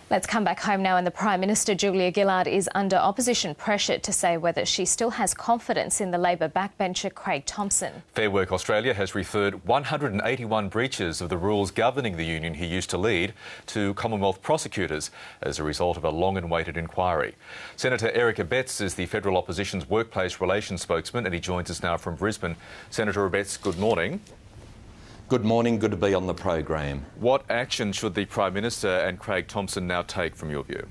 Let's come back home now, and the Prime Minister Julia Gillard is under opposition pressure to say whether she still has confidence in the Labor backbencher Craig Thomson. Fair Work Australia has referred 181 breaches of the rules governing the union he used to lead to Commonwealth prosecutors as a result of a long and weighted inquiry. Senator Eric Abetz is the federal opposition's workplace relations spokesman, and he joins us now from Brisbane. Senator Abetz, good morning. Good morning, good to be on the program. What action should the Prime Minister and Craig Thomson now take from your view?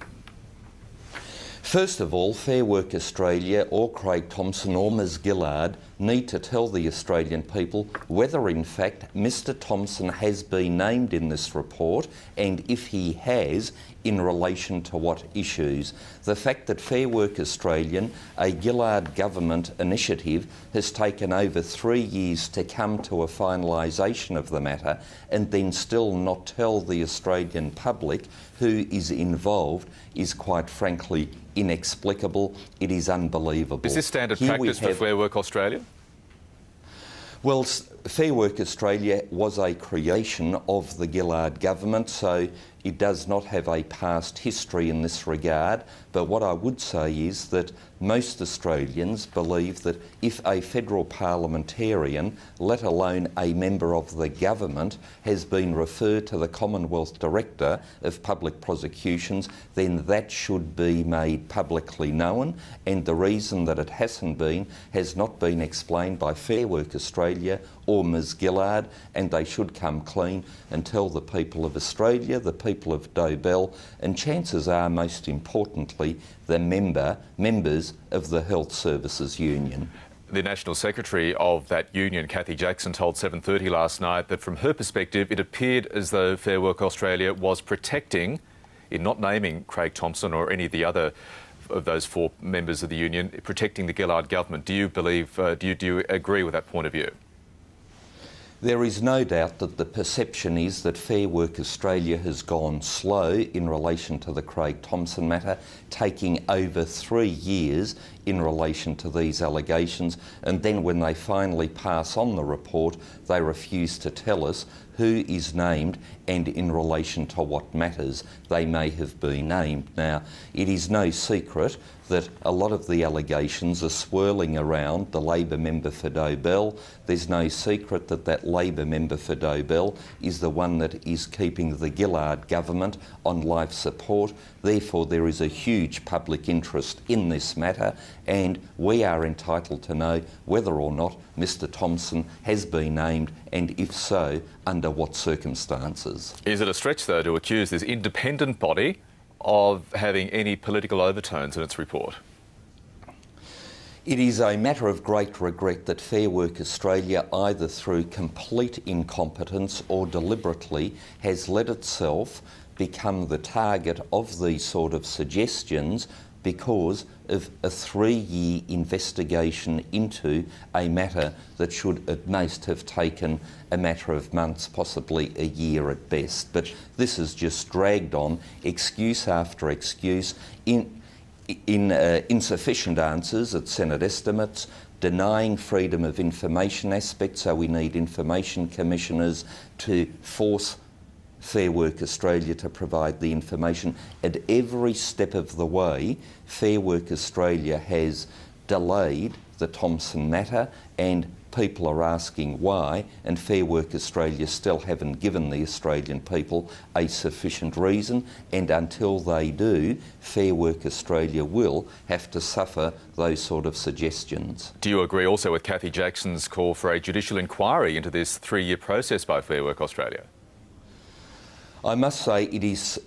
First of all, Fair Work Australia or Craig Thomson or Ms Gillard need to tell the Australian people whether in fact Mr Thomson has been named in this report, and if he has, in relation to what issues. The fact that Fair Work Australian, a Gillard government initiative, has taken over 3 years to come to a finalisation of the matter and then still not tell the Australian public who is involved is quite frankly inexplicable. It is unbelievable. Is this standard practice for Fair Work Australia? Well, Fair Work Australia was a creation of the Gillard government, so it does not have a past history in this regard. But what I would say is that most Australians believe that if a federal parliamentarian, let alone a member of the government, has been referred to the Commonwealth Director of Public Prosecutions, then that should be made publicly known. And the reason that it hasn't been has not been explained by Fair Work Australia or Ms Gillard, and they should come clean and tell the people of Australia, the people of Dobell, and chances are, most importantly, the members of the Health Services Union. The National Secretary of that union, Cathy Jackson, told 7:30 last night that from her perspective it appeared as though Fair Work Australia was protecting, in not naming Craig Thomson or any of the other of those 4 members of the union, protecting the Gillard government. Do you believe, do you agree with that point of view? There is no doubt that the perception is that Fair Work Australia has gone slow in relation to the Craig Thomson matter, taking over 3 years in relation to these allegations, and then when they finally pass on the report, they refuse to tell us who is named and in relation to what matters they may have been named. Now, it is no secret that a lot of the allegations are swirling around the Labor member for Dobell. There's no secret that that Labor member for Dobell is the one that is keeping the Gillard government on life support. Therefore, there is a huge public interest in this matter, and we are entitled to know whether or not Mr Thomson has been named, and if so, under what circumstances. Is it a stretch, though, to accuse this independent body of having any political overtones in its report? It is a matter of great regret that Fair Work Australia, either through complete incompetence or deliberately, has let itself become the target of these sort of suggestions because of a 3-year investigation into a matter that should at most have taken a matter of months, possibly a year at best. But this has just dragged on, excuse after excuse, insufficient answers at Senate estimates, denying freedom of information aspects, so we need information commissioners to force Fair Work Australia to provide the information. At every step of the way, Fair Work Australia has delayed the Thomson matter, and people are asking why, and Fair Work Australia still haven't given the Australian people a sufficient reason, and until they do, Fair Work Australia will have to suffer those sort of suggestions. Do you agree also with Cathy Jackson's call for a judicial inquiry into this 3-year process by Fair Work Australia? I must say it is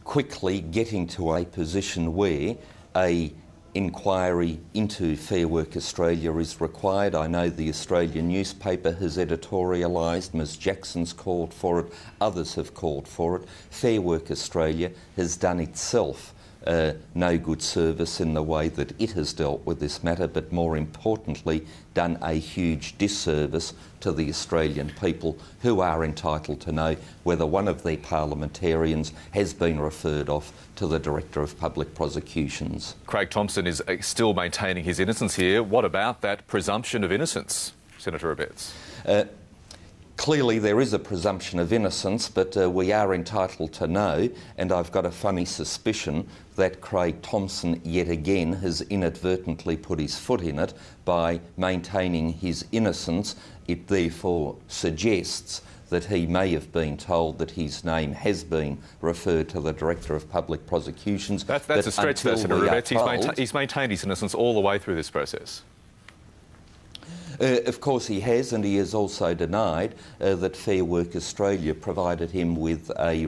quickly getting to a position where a inquiry into Fair Work Australia is required. I know the Australian newspaper has editorialised, Ms Jackson's called for it, others have called for it. Fair Work Australia has done itself no good service in the way that it has dealt with this matter, but more importantly done a huge disservice to the Australian people, who are entitled to know whether one of their parliamentarians has been referred off to the Director of Public Prosecutions. Craig Thomson is still maintaining his innocence here. What about that presumption of innocence, Senator Abetz? Clearly there is a presumption of innocence, but we are entitled to know, and I've got a funny suspicion that Craig Thomson yet again has inadvertently put his foot in it by maintaining his innocence. It therefore suggests that he may have been told that his name has been referred to the Director of Public Prosecutions. That's a stretch there, Senator Abetz. He's maintained his innocence all the way through this process. Of course he has, and he has also denied that Fair Work Australia provided him with a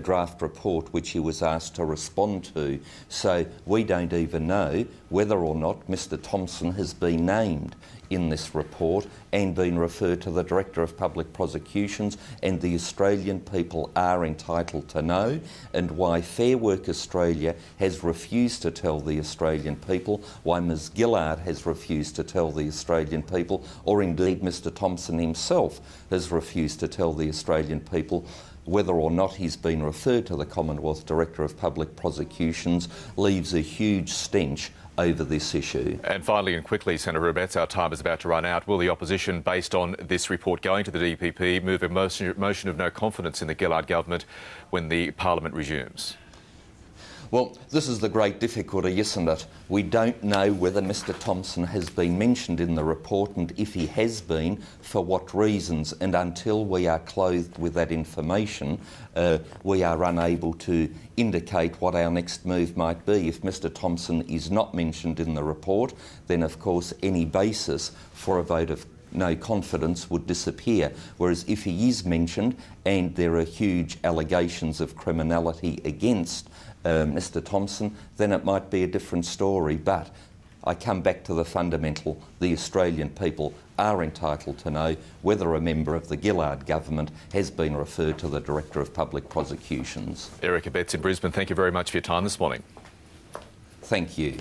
draft report which he was asked to respond to. So we don't even know whether or not Mr Thomson has been named in this report and been referred to the Director of Public Prosecutions, and the Australian people are entitled to know, and why Fair Work Australia has refused to tell the Australian people, why Ms Gillard has refused to tell the Australian people, or indeed Mr Thomson himself has refused to tell the Australian people whether or not he's been referred to the Commonwealth Director of Public Prosecutions, leaves a huge stench over this issue. And finally and quickly, Senator Abetz, our time is about to run out. Will the opposition, based on this report going to the DPP, move a motion of no confidence in the Gillard government when the Parliament resumes? Well, this is the great difficulty, isn't it? We don't know whether Mr Thomson has been mentioned in the report, and if he has been, for what reasons. And until we are clothed with that information, we are unable to indicate what our next move might be. If Mr Thomson is not mentioned in the report, then of course any basis for a vote of no confidence would disappear. Whereas if he is mentioned and there are huge allegations of criminality against Mr Thomson, then it might be a different story. But I come back to the fundamental: the Australian people are entitled to know whether a member of the Gillard government has been referred to the Director of Public Prosecutions. Abetz in Brisbane, thank you very much for your time this morning. Thank you.